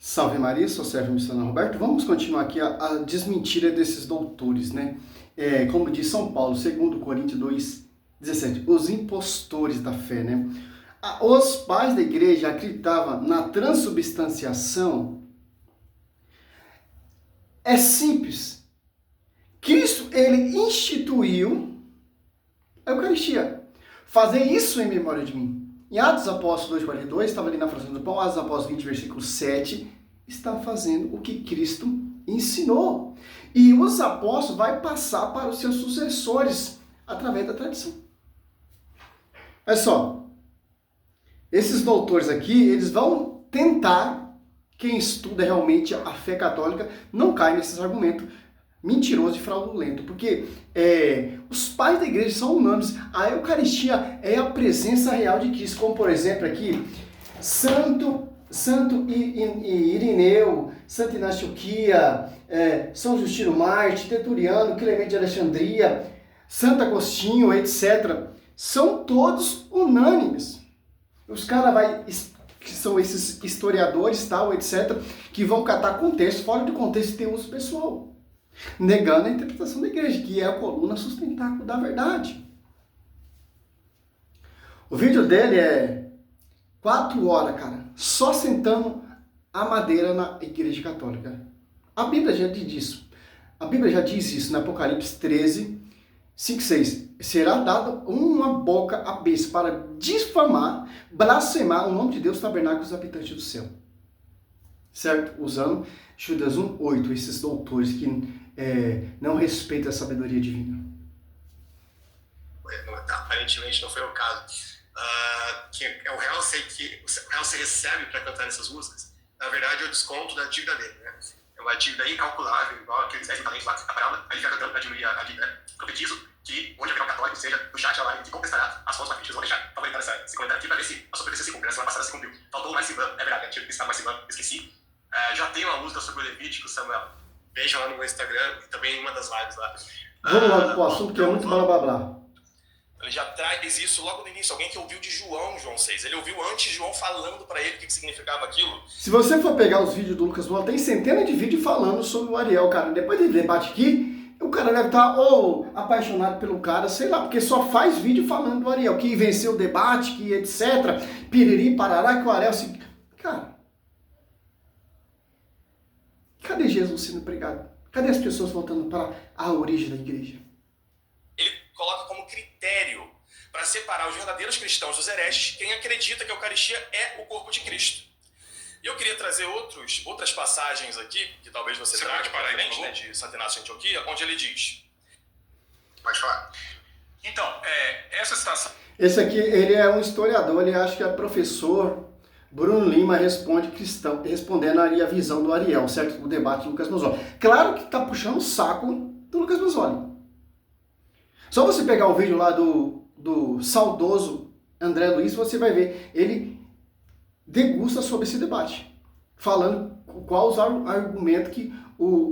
Salve Maria, sou o servo missionário Roberto. Vamos continuar aqui a desmentira desses doutores, né? Como diz São Paulo, 2 Coríntios 2:17, os impostores da fé, né? Os pais da igreja acreditavam na transubstanciação. É simples. Cristo, ele instituiu a Eucaristia. Fazer isso em memória de mim. Em Atos Apóstolos 2:42, estava ali na fração do pão, Atos Apóstolos 20, versículo 7, está fazendo o que Cristo ensinou. E os apóstolos vai passar para os seus sucessores através da tradição. Olha só, esses doutores aqui, eles vão tentar, quem estuda realmente a fé católica, não cai nesses argumentos mentiroso e fraudulento, porque os pais da igreja são unânimes. A Eucaristia é a presença real de Cristo, como por exemplo aqui, Santo Irineu, Santa Inácio de Antioquia, São Justino Marte, Tertuliano, Clemente de Alexandria, Santo Agostinho, etc. São todos unânimes. Os caras que são esses historiadores, tal, etc., que vão catar contexto, fora do contexto tem uso pessoal, negando a interpretação da igreja, que é a coluna sustentáculo da verdade. O vídeo dele é 4 horas, cara, só sentando a madeira na igreja católica. A Bíblia já diz isso. A Bíblia já diz isso no Apocalipse 13, 5, 6. Será dada uma boca à besta para difamar, blasfemar o nome de Deus, tabernáculo dos habitantes do céu. Certo? Usando Judas 1:8, esses doutores que não respeitam a sabedoria divina. Aparentemente não foi o caso. Que é o Halsey que o Halsey recebe para cantar essas músicas. Na verdade, é o desconto da dívida dele, né? É uma dívida incalculável, igual aqueles 10 valentes lá da parábola. Aí ele fica cantando para diminuir a dívida. Profetizo que onde haverá um católico, seja no chat lá, que contestará as fontes magníficas. Vou deixar favoritar esse comentário aqui para ver se a sua profecia se cumpre. Na semana passada se cumpriu. Faltou o Marciban, é verdade, tinha que estar Marciban, esqueci. Já tem uma música sobre o Levítico, Samuel. Veja lá no meu Instagram e também em uma das lives lá. Vamos lá pro assunto, que é muito blá blá blá. Ele já traz isso logo no início. Alguém que ouviu de João 6. Ele ouviu antes João falando para ele o que significava aquilo. Se você for pegar os vídeos do Lucas Moura, tem centenas de vídeos falando sobre o Ariel, cara. Depois dele debate aqui, o cara deve estar apaixonado pelo cara, sei lá, porque só faz vídeo falando do Ariel, que venceu o debate, que etc. Piriri, parará, que o Ariel se... Cara, cadê Jesus sendo pregado? Cadê as pessoas voltando para a origem da igreja? Ele coloca como critério para separar os verdadeiros cristãos dos hereges quem acredita que a Eucaristia é o corpo de Cristo. E eu queria trazer outras passagens aqui, que talvez você traga para a frente, né, de Santo Inácio de Antioquia, onde ele diz. Pode falar. Então, essa citação... Esse aqui, ele é um historiador, ele acha que é professor Bruno Lima respondendo ali a visão do Ariel, certo? O debate do Lucas Mazzoli. Claro que tá puxando o saco do Lucas Mazzoli. Só você pegar o vídeo lá do saudoso André Luiz, você vai ver, ele degusta sobre esse debate, falando qual os argumentos que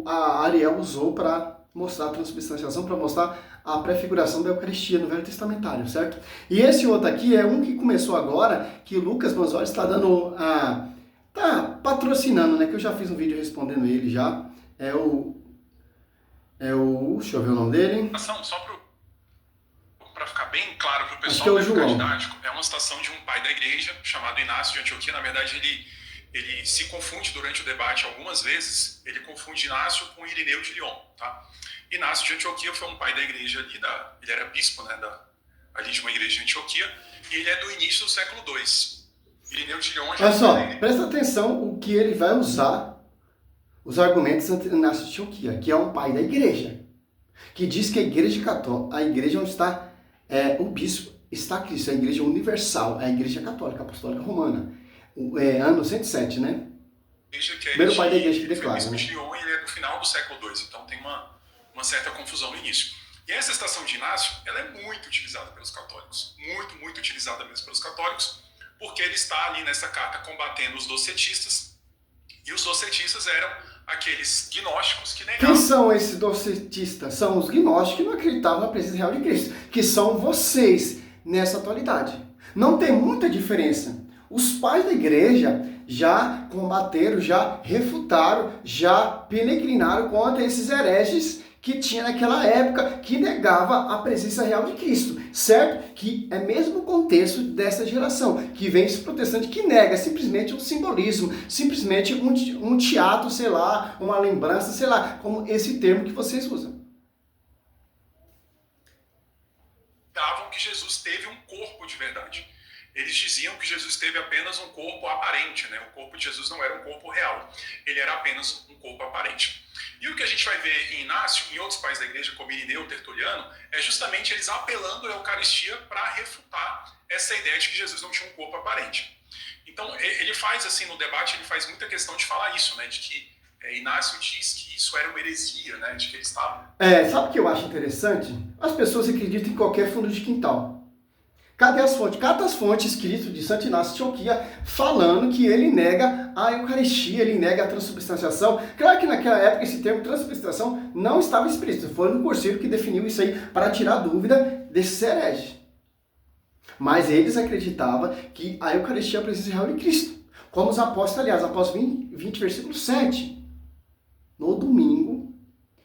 a Ariel usou para mostrar a transubstanciação, para mostrar a prefiguração da Eucaristia no Velho Testamentário, certo? E esse outro aqui é um que começou agora, que o Lucas Mazzoli está dando tá patrocinando, né? Que eu já fiz um vídeo respondendo ele já. Deixa eu ver o nome dele. Só para ficar bem claro para o Acho pessoal que é o do João. didático, é uma citação de um pai da igreja chamado Inácio de Antioquia. Na verdade, ele se confunde durante o debate algumas vezes. Ele confunde Inácio com Irineu de Lyon, tá? Inácio de Antioquia foi um pai da igreja ali, ele era bispo, né, ali de uma igreja de Antioquia, e ele é do início do século II. Irineu de Lyon já... Olha só, presta atenção o que ele vai usar, os argumentos de Santo Inácio de Antioquia, que é um pai da igreja, que diz que a igreja católica, a igreja onde está o bispo, está Cristo, a igreja universal, a igreja católica, apostólica romana, ano 107, né? Primeiro pai da igreja que declara, bispo né? de Lyon, ele é do final do século II, então tem uma certa confusão no início. E essa citação de Inácio, ela é muito utilizada pelos católicos, muito utilizada mesmo pelos católicos, porque ele está ali nessa carta combatendo os docetistas, e os docetistas eram aqueles gnósticos que negavam... Quem são esses docetistas? São os gnósticos que não acreditavam na presença real de Cristo, que são vocês nessa atualidade. Não tem muita diferença. Os pais da igreja já combateram, já refutaram, já peregrinaram contra esses hereges que tinha naquela época, que negava a presença real de Cristo, certo? Que é mesmo o contexto dessa geração, que vem esse protestante que nega simplesmente um simbolismo, simplesmente um teatro, sei lá, uma lembrança, sei lá, como esse termo que vocês usam. Davam que Jesus teve um corpo de verdade. Eles diziam que Jesus teve apenas um corpo aparente, né? O corpo de Jesus não era um corpo real, ele era apenas um corpo aparente. E o que a gente vai ver em Inácio, em outros pais da igreja, como Irineu, Tertuliano, é justamente eles apelando à Eucaristia para refutar essa ideia de que Jesus não tinha um corpo aparente. Então, ele faz, assim, no debate, ele faz muita questão de falar isso, né? De que Inácio diz que isso era uma heresia, né? De que ele estava... Sabe o que eu acho interessante? As pessoas acreditam em qualquer fundo de quintal. Cadê as fontes? Cadê as fontes escritas de Santo Inácio de Antioquia falando que ele nega a Eucaristia, ele nega a transubstanciação? Claro que naquela época esse termo transubstanciação não estava explícito. Foi no Cursilho que definiu isso aí para tirar dúvida desses hereges. Mas eles acreditavam que a Eucaristia é a presença real de Cristo. Como os apóstolos, aliás, apóstolos 20 versículo 7. No domingo,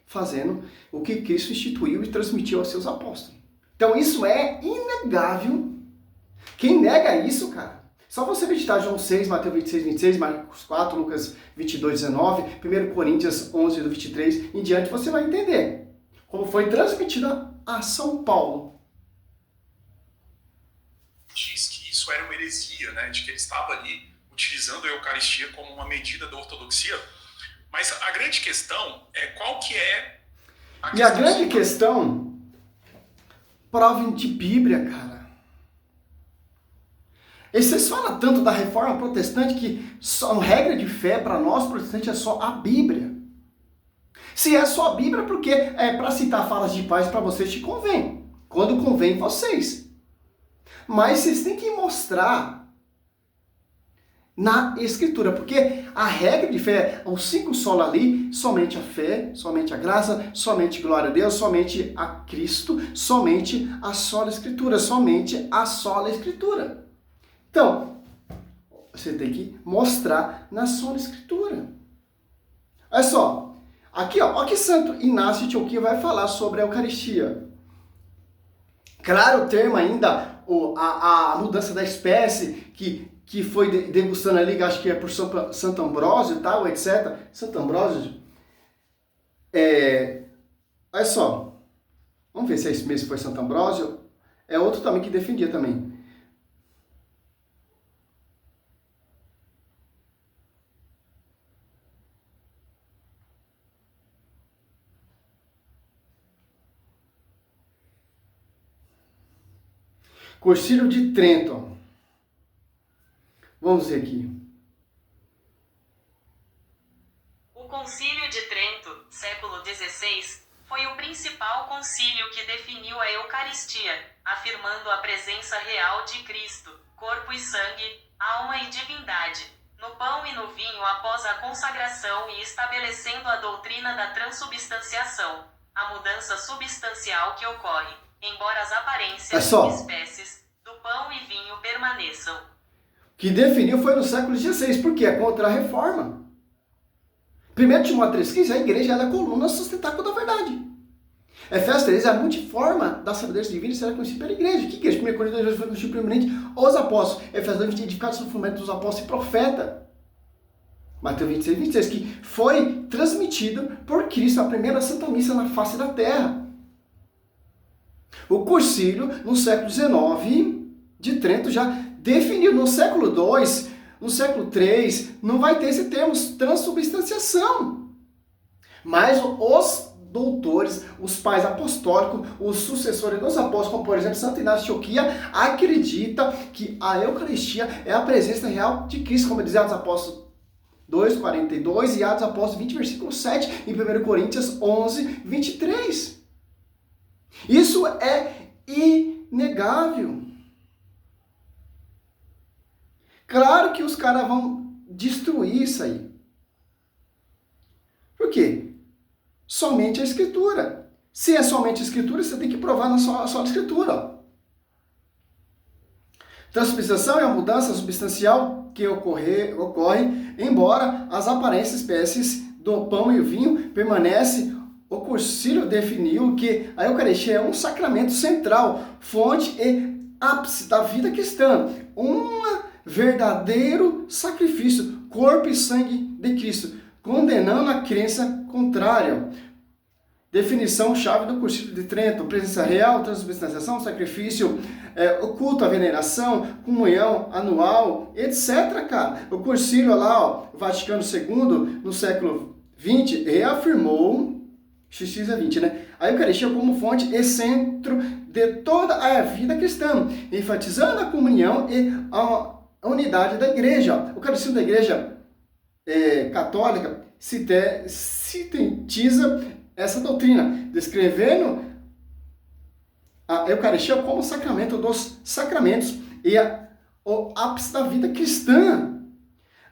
fazendo o que Cristo instituiu e transmitiu aos seus apóstolos. Então isso é inegável. Quem nega isso, cara, só você meditar João 6, Mateus 26, 26, Marcos 4, Lucas 22, 19, 1 Coríntios 11, do 23 em diante, você vai entender como foi transmitida a São Paulo. Diz que isso era uma heresia, né? De que ele estava ali utilizando a Eucaristia como uma medida da ortodoxia. Mas a grande questão é qual que é a questão. E a grande questão... Prova de Bíblia, cara. E vocês falam tanto da reforma protestante que só regra de fé para nós protestantes é só a Bíblia. Se é só a Bíblia, porque para citar falas de paz para vocês te convém. Quando convém vocês. Mas vocês têm que mostrar na Escritura, porque a regra de fé, os 5 solas ali, somente a fé, somente a graça, somente glória a Deus, somente a Cristo, somente a sola Escritura, somente a sola Escritura. Então, você tem que mostrar na sola Escritura. Olha só, aqui ó, olha que Santo Inácio de Antioquia vai falar sobre a Eucaristia. Claro, o termo ainda, a mudança da espécie, que foi degustando ali, acho que é por Santo Ambrósio e tal, etc. Santo Ambrósio. Olha só. Vamos ver se é esse mesmo que foi Santo Ambrósio. É outro também que defendia também. Concílio de Trento. Vamos ver aqui. O Concílio de Trento, século XVI, foi o principal concílio que definiu a Eucaristia, afirmando a presença real de Cristo, corpo e sangue, alma e divindade, no pão e no vinho após a consagração e estabelecendo a doutrina da transubstanciação, a mudança substancial que ocorre, embora as aparências e espécies do pão e vinho permaneçam. Que definiu foi no século XVI, porque é contra a reforma. 1 Timóteo 3,15, a igreja é a coluna sustentáculo da verdade. Efésios 3 é a multiforma da sabedoria divina e será conhecida pela igreja. Que igreja? 1 Coríntios 2 foi conhecido primeiramente os apóstolos. Efésios 2, edificados sobre o fundamento dos apóstolos e profeta. Mateus 26, 26, que foi transmitido por Cristo, a primeira Santa Missa na face da terra. O Concílio, no século XIX, de Trento, já definiu. No século II, no século III, não vai ter esse termo transubstanciação. Mas os doutores, os pais apostólicos, os sucessores dos apóstolos, como por exemplo Santo Inácio de Antioquia, acredita que a Eucaristia é a presença real de Cristo, como dizia os apóstolos 2:42 e Atos Apóstolos 20, versículo 7, em 1 Coríntios 11, 23. Isso é inegável. Claro que os caras vão destruir isso aí. Por quê? Somente a Escritura. Se é somente a Escritura, você tem que provar na sua Escritura. Transubstanciação é a mudança substancial que ocorre, embora as aparentes espécies do pão e o vinho permanecem. O concílio definiu que a Eucaristia é um sacramento central, fonte e ápice da vida cristã, um verdadeiro sacrifício, corpo e sangue de Cristo, condenando a crença contrária. Definição-chave do Concílio de Trento: presença real, transubstanciação, sacrifício, o culto, a veneração, comunhão anual, etc, cara. O Concílio lá, ó, Vaticano II, no século XX, reafirmou, XX é 20, né? A Eucaristia como fonte e centro de toda a vida cristã, enfatizando a comunhão e a unidade da igreja. O catecismo da igreja católica sintetiza essa doutrina, descrevendo a Eucaristia como o sacramento dos sacramentos e o ápice da vida cristã.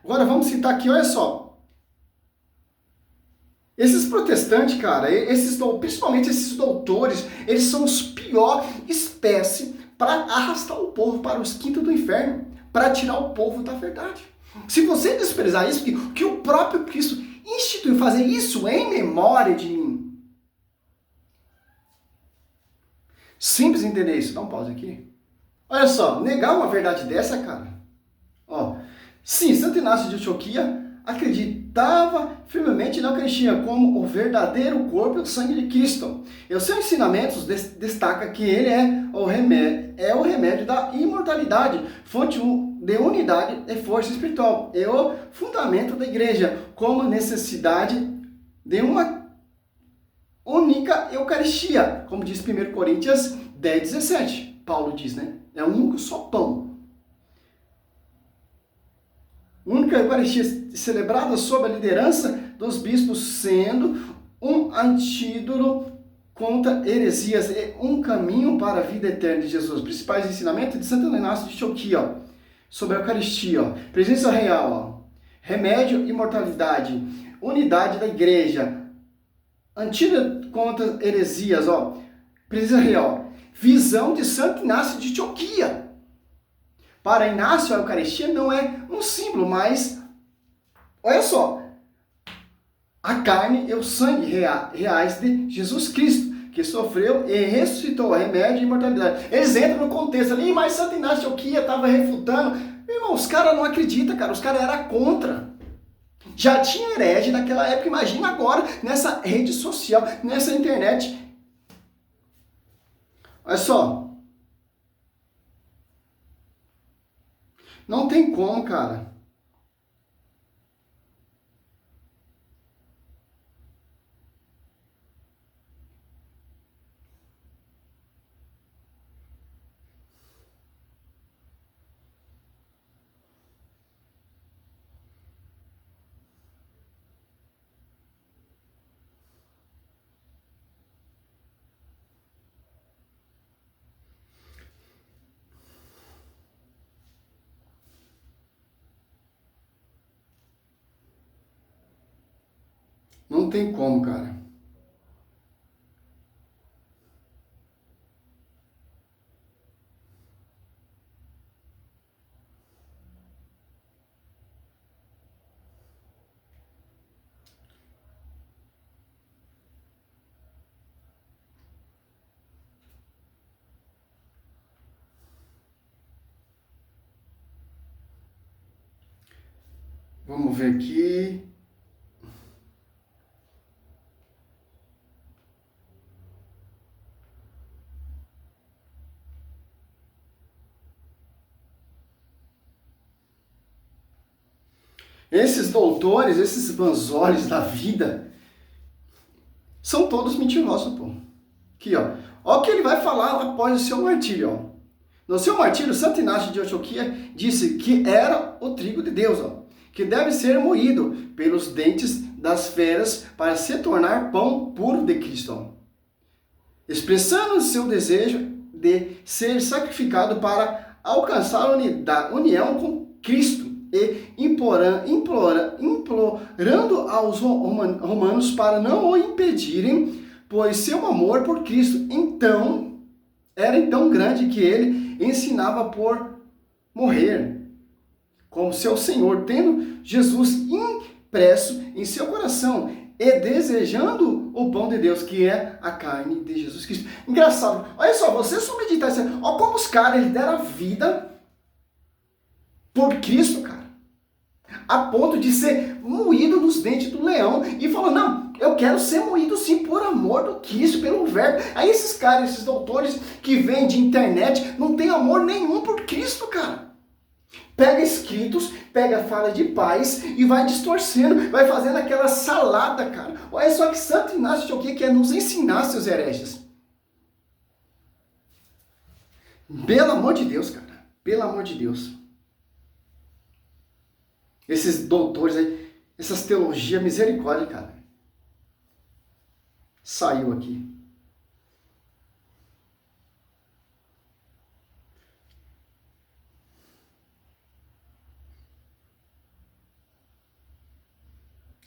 Agora vamos citar aqui, olha só. Esses protestantes, cara, principalmente esses doutores, eles são os pior espécie para arrastar o povo para os quintos do inferno, para tirar o povo da verdade. Se você desprezar isso, que o próprio Cristo instituiu fazer isso em memória de mim. Simples entender isso. Dá um pause aqui. Olha só, negar uma verdade dessa, cara. Ó, sim, Santo Inácio de Antioquia acreditava firmemente na Eucaristia como o verdadeiro corpo e o sangue de Cristo. E os seus ensinamentos destaca que ele é o remédio da imortalidade, fonte de unidade e força espiritual, e o fundamento da igreja, como necessidade de uma única Eucaristia, como diz 1 Coríntios 10:17. Paulo diz, né? É um único só pão. Única Eucaristia celebrada sob a liderança dos bispos, sendo um antídoto contra heresias e um caminho para a vida eterna de Jesus. Principais ensinamentos de Santo Inácio de Antioquia, ó, sobre a Eucaristia, ó, presença real, ó, remédio, imortalidade, unidade da igreja, antídoto contra heresias, ó, presença real, visão de Santo Inácio de Antioquia. Para Inácio, a Eucaristia não é um símbolo, mas, olha só, a carne e o sangue reais de Jesus Cristo, que sofreu e ressuscitou, remédio e imortalidade. Eles entram no contexto ali, mas Santo Inácio de Antioquia estava refutando. Irmão, os caras não acreditam, cara, os caras eram contra. Já tinha herege naquela época, imagina agora, nessa rede social, nessa internet. Olha só. Não tem como, cara. Não tem como, cara. Vamos ver aqui. Esses doutores, esses banzóis da vida, são todos mentirosos, pô. Aqui, ó. Olha o que ele vai falar após o seu martírio, ó. No seu martírio, Santo Inácio de Antioquia disse que era o trigo de Deus, ó, que deve ser moído pelos dentes das feras para se tornar pão puro de Cristo, ó. Expressando seu desejo de ser sacrificado para alcançar a união com Cristo, e implorando aos romanos para não o impedirem, pois seu amor por Cristo era tão grande que ele ensinava por morrer como seu Senhor, tendo Jesus impresso em seu coração e desejando o pão de Deus, que é a carne de Jesus Cristo. Engraçado, olha só, você só meditar assim, olha como os caras eles deram a vida por Cristo, cara, a ponto de ser moído nos dentes do leão e falou, não, eu quero ser moído sim por amor do Cristo, pelo verbo. Aí esses caras, esses doutores que vêm de internet, não tem amor nenhum por Cristo, cara. Pega escritos, pega fala de paz e vai distorcendo, vai fazendo aquela salada, cara. Olha só que Santo Inácio de Antioquia quer nos ensinar, seus hereges. Pelo amor de Deus, cara. Pelo amor de Deus. Esses doutores aí, essas teologias, misericórdia, cara. Saiu aqui.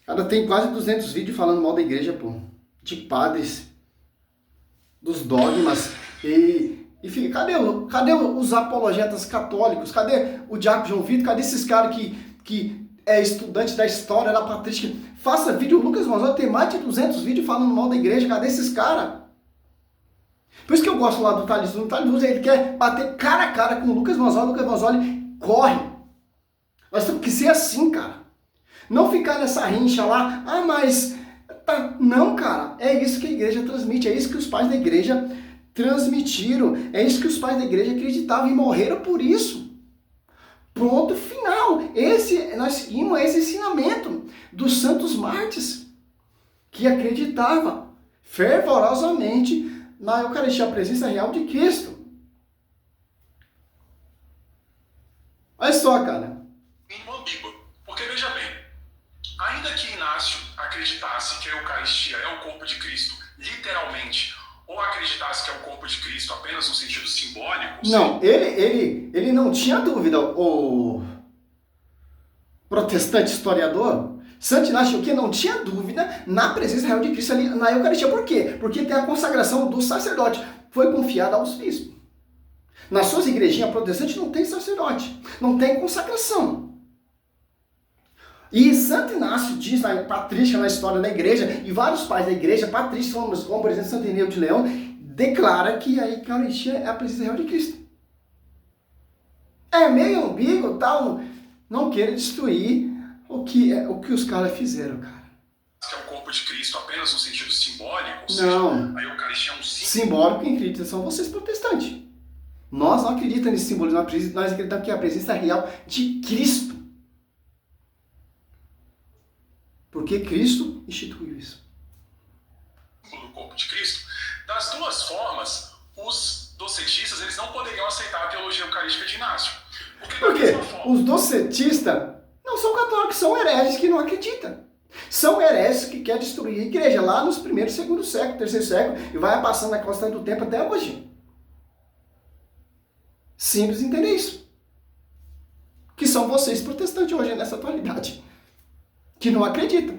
Cara, tem quase 200 vídeos falando mal da igreja, pô. De padres. Dos dogmas. E fica, cadê os apologetas católicos? Cadê o Diácono João Vitor? Cadê esses caras que é estudante da história, da patrística? Faça vídeo, o Lucas Manzoli tem mais de 200 vídeos falando mal da igreja. Cadê esses caras? Por isso que eu gosto lá do Thales Luz. O Thales Luz, ele quer bater cara a cara com o Lucas Manzoli. O Lucas Manzoli corre. Nós temos que ser assim, cara. Não ficar nessa rincha lá, mas... Tá. Não, cara, é isso que a igreja transmite, é isso que os pais da igreja transmitiram, é isso que os pais da igreja acreditavam e morreram por isso. Pronto, final. Nós seguimos esse ensinamento dos santos mártires, que acreditavam fervorosamente na Eucaristia, a presença real de Cristo. Olha só, cara. Ambíguo, porque veja bem, ainda que Inácio acreditasse que a Eucaristia é o corpo de Cristo, literalmente, ou acreditasse que é o corpo de Cristo apenas no sentido simbólico... Não, ele não tinha dúvida, o protestante historiador, Santo Inácio que não tinha dúvida na presença real de Cristo ali na Eucaristia. Por quê? Porque tem a consagração do sacerdote, foi confiada aos bispos. Nas suas igrejinhas protestantes não tem sacerdote, não tem consagração. E Santo Inácio diz na patrística, na história da igreja, e vários pais da igreja, patrícios, como por exemplo Santo Irineu de Leão, declara que a Eucaristia é a presença real de Cristo. É meio ambíguo, tal, não queira destruir o que os caras fizeram, cara. Que é o corpo de Cristo apenas no sentido simbólico, ou não. Seja, a Eucaristia é um símbolo. Simbólico quem acredita são vocês protestantes. Nós não acreditamos nesse simbolismo, nós acreditamos que é a presença real de Cristo. Porque Cristo instituiu isso. Do corpo de Cristo. Das duas formas, os docetistas eles não poderiam aceitar a teologia eucarística de Inácio. Porque os docetistas não são católicos, são hereges que não acreditam. São hereges que querem destruir a igreja lá nos primeiros, segundo século, terceiro século, e vai passando a constante do tempo até hoje. Simples entender isso. Que são vocês protestantes hoje, nessa atualidade. Que não acreditam.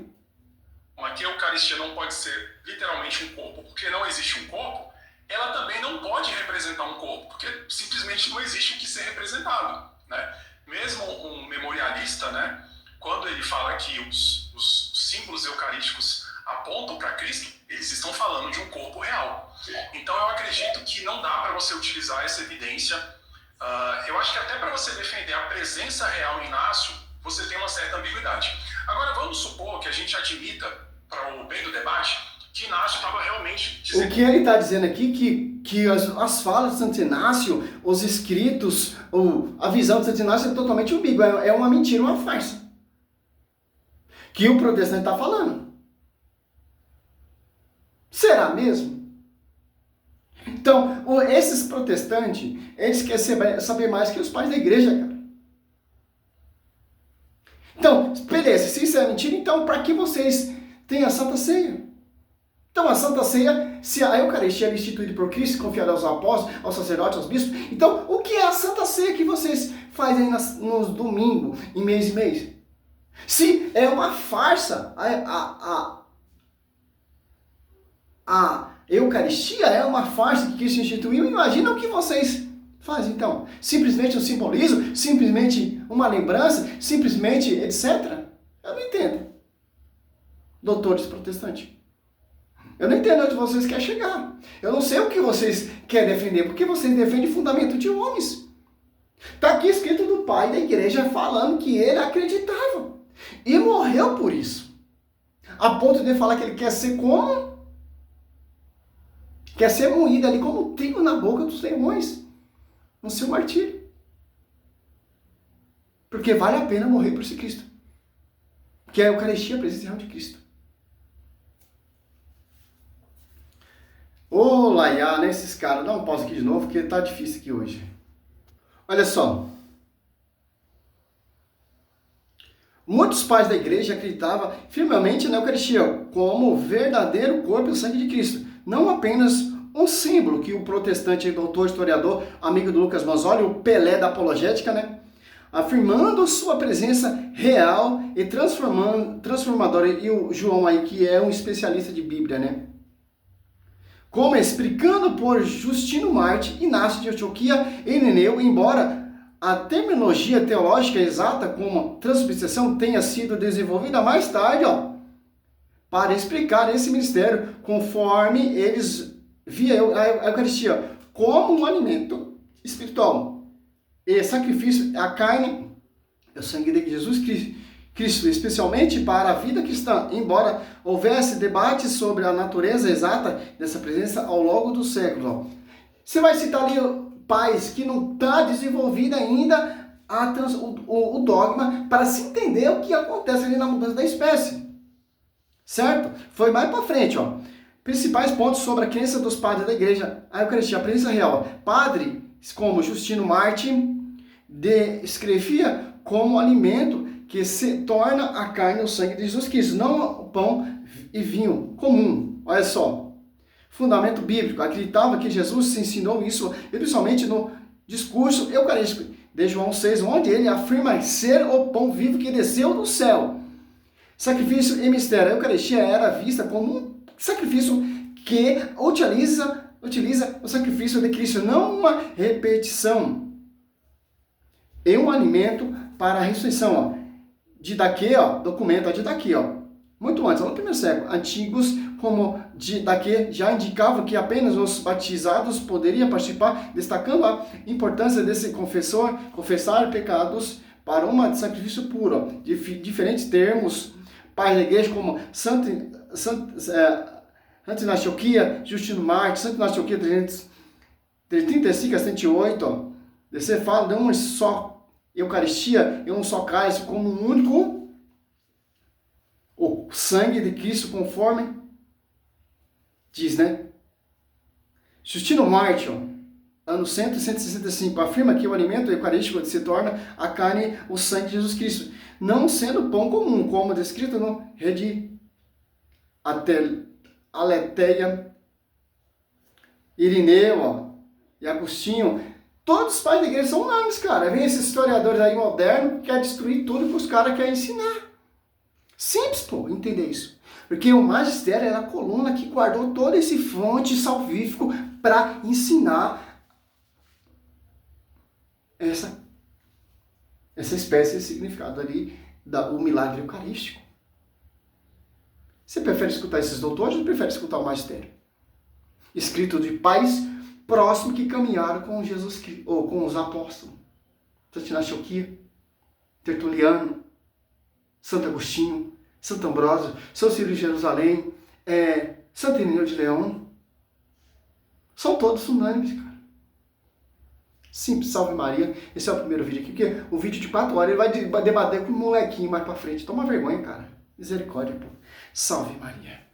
Mas que a Eucaristia não pode ser literalmente um corpo, porque não existe um corpo, ela também não pode representar um corpo, porque simplesmente não existe o que ser representado, né? Mesmo um memorialista, né, quando ele fala que os símbolos eucarísticos apontam para Cristo, eles estão falando de um corpo real. Então eu acredito que não dá para você utilizar essa evidência. Eu acho que até para você defender a presença real em Inácio, você tem uma certa ambiguidade. Agora, vamos supor que a gente admita, para o bem do debate, que Inácio estava realmente dizendo... O que ele está dizendo aqui, que as falas de Santo Inácio, os escritos, a visão de Santo Inácio é totalmente ambígua, é uma mentira, uma farsa. Que o protestante está falando. Será mesmo? Então, esses protestantes, eles querem saber mais que os pais da igreja, cara. Então, beleza, se isso é mentira, então para que vocês têm a Santa Ceia? Então, a Santa Ceia, se a Eucaristia é instituída por Cristo, confiada aos apóstolos, aos sacerdotes, aos bispos, então o que é a Santa Ceia que vocês fazem nos domingos, em mês e mês? Se é uma farsa, a Eucaristia é uma farsa que Cristo instituiu, imagina o que vocês Faz então. Simplesmente um simbolismo, simplesmente uma lembrança, simplesmente etc. Eu não entendo. Doutores protestantes. Eu não entendo onde vocês querem chegar. Eu não sei o que vocês querem defender, porque vocês defendem fundamento de homens. Está aqui escrito do pai da igreja falando que ele acreditava. E morreu por isso. A ponto de falar que ele quer ser como? Quer ser moído ali como trigo na boca dos leões. No seu martírio. Porque vale a pena morrer por esse Cristo. Que é a Eucaristia, a presença real de Cristo. Ô, Laiá, né, esses caras. Dá um pause aqui de novo, porque tá difícil aqui hoje. Olha só. Muitos pais da igreja acreditavam firmemente na Eucaristia como o verdadeiro corpo e sangue de Cristo. Não apenas um símbolo que o protestante, doutor, historiador, amigo do Lucas Mazzoli, o Pelé da apologética, né? Afirmando sua presença real e transformadora. E o João aí, que é um especialista de Bíblia, né? Como explicando por Justino Marte, Inácio de Antioquia e Irineu, embora a terminologia teológica exata como transubstanciação tenha sido desenvolvida mais tarde, para explicar esse mistério, conforme eles via a Eucaristia como um alimento espiritual. E sacrifício, a carne, o sangue de Jesus Cristo, especialmente para a vida cristã, embora houvesse debate sobre a natureza exata dessa presença ao longo dos séculos. Você vai citar ali pais que não está desenvolvido ainda o dogma para se entender o que acontece ali na mudança da espécie. Certo? Foi mais para frente, Principais pontos sobre a crença dos padres da igreja, a Eucaristia, a presença real. Padre, como Justino Marte, descrevia como alimento que se torna a carne e o sangue de Jesus Cristo, não o pão e vinho comum. Olha só. Fundamento bíblico. Acreditava que Jesus se ensinou isso, principalmente no discurso eucarístico de João 6, onde ele afirma ser o pão vivo que desceu do céu. Sacrifício e mistério. A Eucaristia era vista como um sacrifício que utiliza o sacrifício de Cristo, não uma repetição. E um alimento para a ressurreição. Didaquê, documenta Didaquê, muito antes, no primeiro século, antigos como Didaquê já indicavam que apenas os batizados poderiam participar, destacando a importância desse confessar pecados para um sacrifício puro. Diferentes termos, pais da igreja como Santo Inácio de Antioquia, Justino Marte, Santo Inácio de Antioquia 335 a 108, você fala de uma só Eucaristia e um só cálice como um único, o sangue de Cristo, conforme diz, né? Justino Marte, ano 100 e 165, afirma que o alimento eucarístico se torna a carne, o sangue de Jesus Cristo, não sendo pão comum, como descrito no Rede Aletheia, Irineu e Agostinho. Todos os pais da igreja são unânimes, cara. Vem esses historiadores aí modernos que querem destruir tudo que os caras querem ensinar. Simples, entender isso. Porque o magistério era a coluna que guardou todo esse fonte salvífico para ensinar essa espécie de significado ali, o milagre eucarístico. Você prefere escutar esses doutores ou prefere escutar o magistério? Escrito de pais próximos que caminharam com Jesus ou com os apóstolos. Santo Inácio de Antioquia, Tertuliano, Santo Agostinho, Santo Ambrósio, São Ciro de Jerusalém, Santo Irineu de Leão. São todos unânimes, cara. Simples, salve Maria. Esse é o primeiro vídeo aqui, porque o vídeo de 4 horas ele vai debater com um molequinho mais pra frente. Toma vergonha, cara. Misericórdia, pô. Salve Maria.